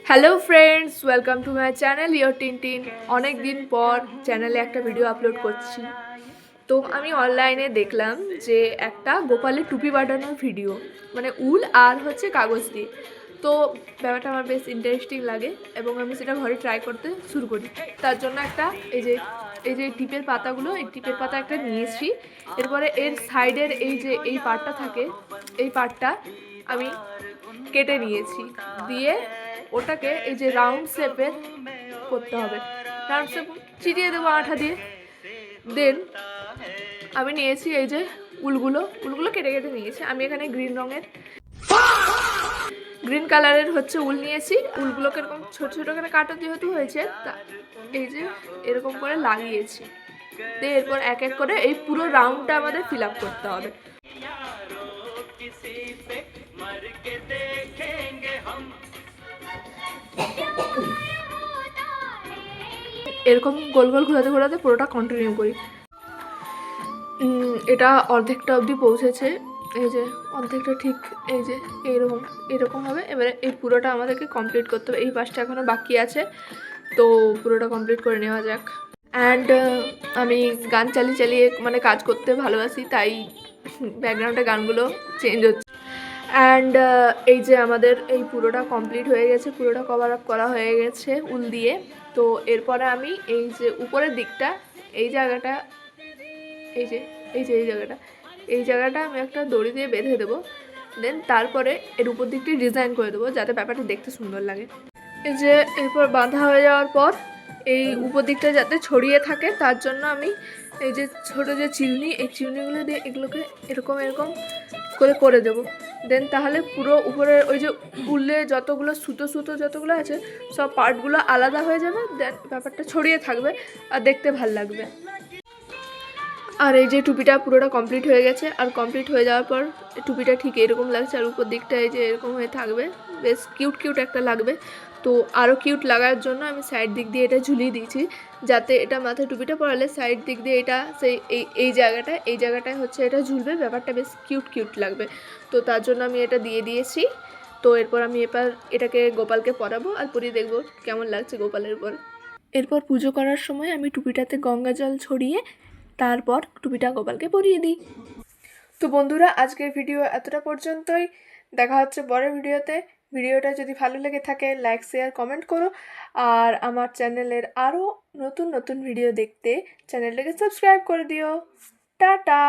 Hello friends, welcome to my channel your Tintin. অনেক দিন পর চ্যানেলে একটা ভিডিও আপলোড করছি। তো আমি অনলাইনে দেখলাম যে একটা গোপালের টুপি বানানোর ভিডিও, মানে উল আর হচ্ছে কাগজ দিয়ে। তো ব্যাপারটা আমার বেশ ইন্টারেস্টিং লাগে এবং আমি সেটা ঘরে ট্রাই করতে শুরু করি। তার জন্য একটা এই যে টিপের পাতাগুলো, এই টিপের পাতা একটা নিয়েছি। এরপরে এর সাইডের এই পার্টটা থাকে, এই পার্টটা আমি কেটে নিয়েছি। দিয়ে ওটাকে এই যে রাউন্ড শেপের করতে হবে, রাউন্ড শেপ চিরিয়ে দেবো আঠা দিয়ে। দেন আমি নিয়েছি এই যে উলগুলো কেটে কেটে নিয়েছি। আমি এখানে গ্রিন কালারের হচ্ছে উল নিয়েছি। উলগুলোকে এরকম ছোট ছোট করে কাটা যেহেতু হয়েছে, তা এই যে এরকম করে লাগিয়েছি। দিয়ে এরপর এক এক করে এই পুরো রাউন্ডটা আমাদের ফিল আপ করতে হবে। এরকম গোল গোল ঘোরাতে ঘোরাতে পুরোটা কন্টিনিউ করি। এটা অর্ধেকটা অবধি পৌঁছেছে, এই যে অর্ধেকটা ঠিক এই যে এরকম হবে। এবারে এই পুরোটা আমাদেরকে কমপ্লিট করতে হবে। এই পাশটা এখনও বাকি আছে, তো পুরোটা কমপ্লিট করে নেওয়া যাক। অ্যান্ড আমি গান চালিয়ে চালিয়ে মানে কাজ করতে ভালোবাসি, তাই ব্যাকগ্রাউন্ডে গানগুলো চেঞ্জ হচ্ছে। অ্যান্ড এই যে আমাদের এই পুরোটা কমপ্লিট হয়ে গেছে, পুরোটা কভার আপ করা হয়ে গেছে উল দিয়ে। তো এরপরে আমি এই যে উপরের দিকটা, এই জায়গাটা, এই জায়গাটা আমি একটা দড়ি দিয়ে বেঁধে দেবো। দেন তারপরে এর উপর দিকটি ডিজাইন করে দেবো, যাতে ব্যাপারটা দেখতে সুন্দর লাগে। এই যে এরপর বাঁধা হয়ে যাওয়ার পর এই উপর দিকটা যাতে ছড়িয়ে থাকে, তার জন্য আমি এই যে ছোটো যে চিমনি, এই চিমনিগুলো দিয়ে এগুলোকে এরকম করে দেবো। দেন তাহলে পুরো উপরের ওই যে উলে যতগুলো সুতো যতগুলো আছে, সব পার্টগুলো আলাদা হয়ে যাবে। দেন ব্যাপারটা ছড়িয়ে থাকবে আর দেখতে ভাল লাগবে। আর এই যে টুপিটা পুরোটা কমপ্লিট হয়ে গেছে। আর কমপ্লিট হয়ে যাওয়ার পর টুপিটা ঠিক এরকম লাগছে, আর উপর দিকটা এই যে এরকম হয়ে থাকবে, বেশ কিউট একটা লাগবে। তো আরও কিউট লাগার জন্য আমি সাইড দিক দিয়ে এটা ঝুলিয়ে দিয়েছি, যাতে এটা মাথায় টুপিটা পরালে সাইড দিক দিয়ে এটা সেই এই জায়গাটায় হচ্ছে এটা ঝুলবে, ব্যাপারটা বেশ কিউট লাগবে। তো তার জন্য আমি এটা দিয়ে দিয়েছি। তো এরপর আমি এটাকে গোপালকে পরাবো আর পরিয়ে দেখবো কেমন লাগছে গোপালের উপর। এরপর পুজো করার সময় আমি টুপিটাতে গঙ্গা জল ছড়িয়ে তারপর টুপিটা গোপালকে পরিয়ে দিই। তো বন্ধুরা, আজকের ভিডিও এতটা পর্যন্তই। দেখা হচ্ছে পরের ভিডিওতে। ভিডিওটা যদি ভালো লেগে থাকে লাইক শেয়ার কমেন্ট করো। আর আমার চ্যানেলের আরও নতুন ভিডিও দেখতে চ্যানেলটাকে সাবস্ক্রাইব করে দিও। টাটা।